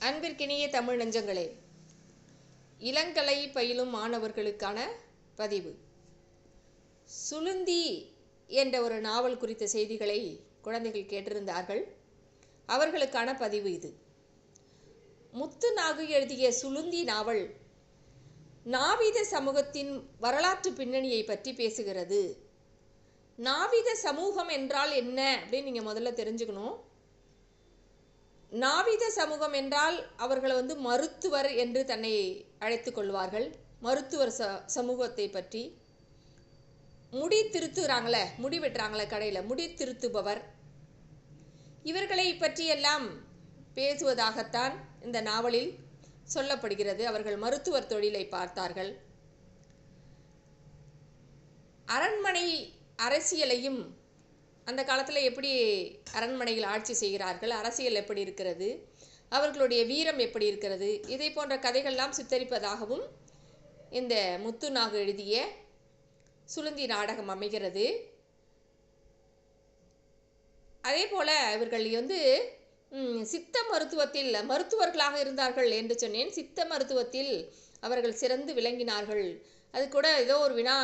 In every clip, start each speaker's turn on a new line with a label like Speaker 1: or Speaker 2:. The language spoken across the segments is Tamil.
Speaker 1: அன்பிற்கினிய தமிழ் நெஞ்சங்களே, இளங்கலை பயிலும் மாணவர்களுக்கான பதிவு. சுளுந்தி என்ற ஒரு நாவல் குறித்த செய்திகளை குழந்தைகள் கேட்டிருந்தார்கள். அவர்களுக்கான பதிவு இது. முத்துநாகு எழுதிய சுளுந்தி நாவல் நாவித சமூகத்தின் வரலாற்று பின்னணியை பற்றி பேசுகிறது. நாவித சமூகம் என்றால் என்ன அப்படின்னு நீங்கள் முதல்ல தெரிஞ்சுக்கணும். நாவித சமூகம் என்றால் அவர்களை மருத்துவர் என்று தன்னை அழைத்து கொள்வார்கள். மருத்துவர் சமூகத்தை பற்றி முடி திருத்துறாங்களே, முடி வெட்டுறாங்களே கடையில், முடி திருத்துபவர், இவர்களை பற்றியெல்லாம் பேசுவதாகத்தான் இந்த நாவலில் சொல்லப்படுகிறது. அவர்கள் மருத்துவர் தொழிலை பார்த்தார்கள். அரண்மனை அரசியலையும் அந்த காலத்தில் எப்படி அரண்மனையில் ஆட்சி செய்கிறார்கள், அரசியல் எப்படி இருக்கிறது, அவர்களுடைய வீரம் எப்படி இருக்கிறது, இதை போன்ற கதைகள்லாம் சித்தரிப்பதாகவும் இந்த முத்துநாகு எழுதிய சுளுந்தி நாடகம் அமைகிறது. அதே போல் இவர்கள் சித்த மருத்துவத்தில் மருத்துவர்களாக இருந்தார்கள் என்று சொன்னேன். சித்த மருத்துவத்தில் அவர்கள் சிறந்து விளங்கினார்கள். அது கூட ஏதோ ஒரு வினா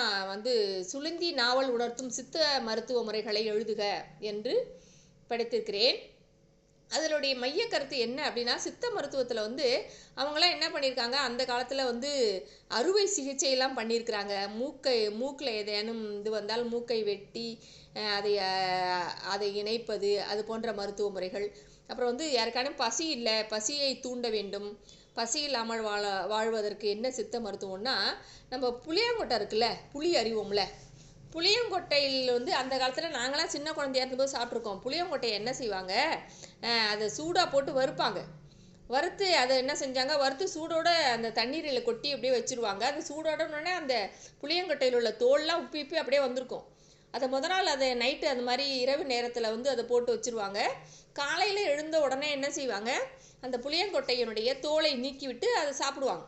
Speaker 1: சுளுந்தி நாவல் உணர்த்தும் சித்த மருத்துவ முறைகளை எழுதுக என்று படித்திருக்கிறேன். அதனுடைய மைய கருத்து என்ன அப்படின்னா, சித்த மருத்துவத்தில் அவங்களாம் என்ன பண்ணியிருக்காங்க, அந்த காலத்தில் அறுவை சிகிச்சையெல்லாம் பண்ணியிருக்கிறாங்க. மூக்கில் ஏதேனும் இது வந்தால் மூக்கை வெட்டி அதை இணைப்பது, அது போன்ற மருத்துவ முறைகள். அப்புறம் யாருக்கான பசி இல்லை, பசியை தூண்ட வேண்டும், பசி இல்லாமல் வாழ்வதற்கு என்ன சித்த மருத்துவம்னா, நம்ம புளியங்கொட்டை இருக்குல்ல, புளி அறிவோம்ல, புளியங்கொட்டையில் அந்த காலத்தில் நாங்களாம் சின்ன குழந்தையா இருந்தபோது சாப்பிட்ருக்கோம். புளியங்கொட்டையை என்ன செய்வாங்க, அதை சூடாக போட்டு வறுப்பாங்க. வறுத்து அதை என்ன செஞ்சாங்க, வறுத்து சூடோட அந்த தண்ணீரில் கொட்டி அப்படியே வச்சுருவாங்க. அந்த சூடோடனே அந்த புளியங்கொட்டையில் உள்ள தோல்லாம் உப்பி அப்படியே வந்திருக்கும். அதை நாள் அதை நைட்டு அந்த மாதிரி இரவு நேரத்தில் அதை போட்டு வச்சுருவாங்க. காலையில் எழுந்த உடனே என்ன செய்வாங்க, அந்த புளியங்கொட்டையினுடைய தோலை நீக்கிவிட்டு அதை சாப்பிடுவாங்க.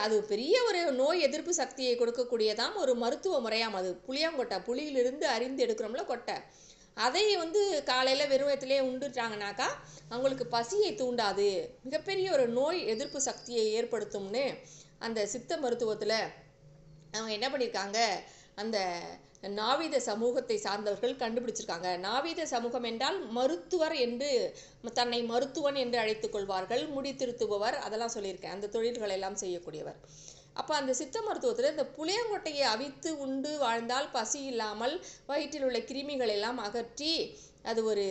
Speaker 1: அது பெரிய ஒரு நோய் எதிர்ப்பு சக்தியை கொடுக்கக்கூடியதாம் ஒரு மருத்துவ முறையாம். அது புளியங்கொட்டை, புளியிலிருந்து அரிந்து எடுக்கிறோம்ல கொட்டை, அதை காலையில் வெறுவயத்திலே உண்டுட்டாங்கனாக்கா அவங்களுக்கு பசியை தூண்டாது, மிகப்பெரிய ஒரு நோய் எதிர்ப்பு சக்தியை ஏற்படுத்தும்னு அந்த சித்த மருத்துவத்தில் அவங்க என்ன பண்ணியிருக்காங்க, அந்த நாவித சமூகத்தை சார்ந்தவர்கள் கண்டுபிடிச்சிருக்காங்க. நாவித சமூகம் என்றால் மருத்துவர் என்று தன்னை மருத்துவன் என்று அழைத்து கொள்வார்கள். முடி திருத்துபவர், அதெல்லாம் சொல்லியிருக்கேன், அந்த தொழில்களை எல்லாம் செய்யக்கூடியவர். அப்போ அந்த சித்த மருத்துவத்தில் இந்த புளியங்கொட்டையை அவித்து உண்டு வாழ்ந்தால் பசி இல்லாமல் வயிற்றில் உள்ள கிருமிகள் எல்லாம் அகற்றி அது ஒரு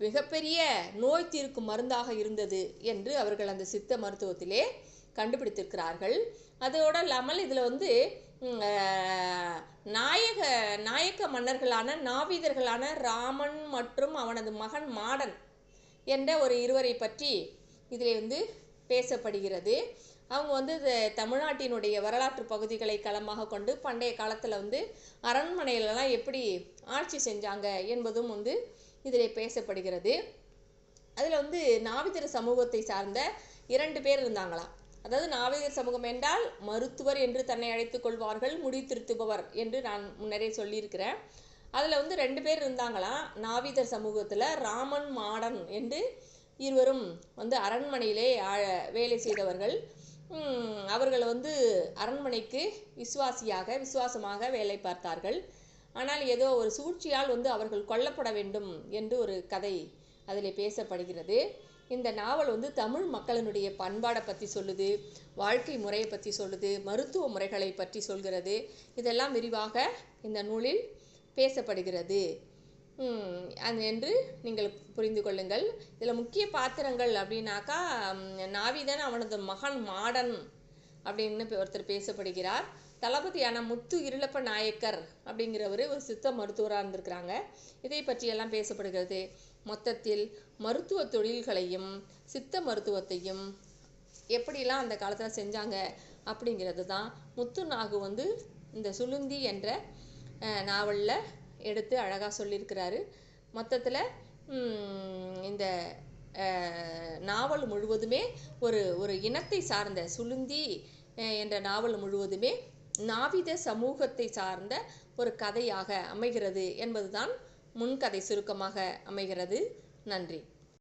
Speaker 1: மிகப்பெரிய நோய் தீர்க்கும் மருந்தாக இருந்தது என்று அவர்கள் அந்த சித்த மருத்துவத்திலே கண்டுபிடித்திருக்கிறார்கள். அதோடு இல்லாமல் இதில் நாயக்க மன்னர்களான நாவிதர்களான ராமன் மற்றும் அவனது மகன் மாடன் என்ற ஒரு இருவரை பற்றி இதில் பேசப்படுகிறது. அவங்க தமிழ்நாட்டினுடைய வரலாற்று பகுதிகளை களமாக கொண்டு பண்டைய காலத்தில் அரண்மனையிலலாம் எப்படி ஆட்சி செஞ்சாங்க என்பதும் இதில் பேசப்படுகிறது. அதில் நாவிதர் சமூகத்தை சார்ந்த 2 பேர் இருந்தாங்களாம். அதாவது நாவிதர் சமூகம் என்றால் மருத்துவர் என்று தன்னை அழைத்து கொள்வார்கள், முடி திருத்துபவர் என்று நான் முன்னரே சொல்லியிருக்கிறேன். அதில் 2 பேர் இருந்தாங்களாம் நாவிதர் சமூகத்தில். ராமன் மாடன் என்று இருவரும் அரண்மனையிலே வேலை செய்தவர்கள். அவர்கள் அரண்மனைக்கு விசுவாசமாக வேலை பார்த்தார்கள். ஆனால் ஏதோ ஒரு சூழ்ச்சியால் அவர்கள் கொல்லப்பட வேண்டும் என்று ஒரு கதை அதில் பேசப்படுகிறது. இந்த நாவல் தமிழ் மக்களினுடைய பண்பாடை பற்றி சொல்லுது, வாழ்க்கை முறையை பற்றி சொல்லுது, மருத்துவ முறைகளை பற்றி சொல்கிறது. இதெல்லாம் விரிவாக இந்த நூலில் பேசப்படுகிறது என்று நீங்கள் புரிந்து கொள்ளுங்கள். இதில் முக்கிய பாத்திரங்கள் அப்படின்னாக்கா, நாவிதன், அவனது மகன் மாடன் அப்படின்னு ஒருத்தர் பேசப்படுகிறார். தளபதியான முத்து இருளப்ப நாயக்கர் அப்படிங்கிறவர் ஒரு சித்த மருத்துவராக இருந்திருக்கிறாங்க. இதை பற்றியெல்லாம் பேசப்படுகிறது. மொத்தத்தில் மருத்துவ தொழில்களையும் சித்த மருத்துவத்தையும் எப்படிலாம் அந்த காலத்தில் செஞ்சாங்க அப்படிங்கிறது தான் முத்துநாகு இந்த சுளுந்தி என்ற நாவலில் எடுத்து அழகாக சொல்லியிருக்கிறாரு. மொத்தத்தில் இந்த நாவல் முழுவதுமே ஒரு இனத்தை சார்ந்த, சுளுந்தி என்ற நாவல் முழுவதுமே நாவித சமூகத்தை சார்ந்த ஒரு கதையாக அமைகிறது என்பதுதான் முன்கதை சுருக்கமாக அமைகிறது. நன்றி.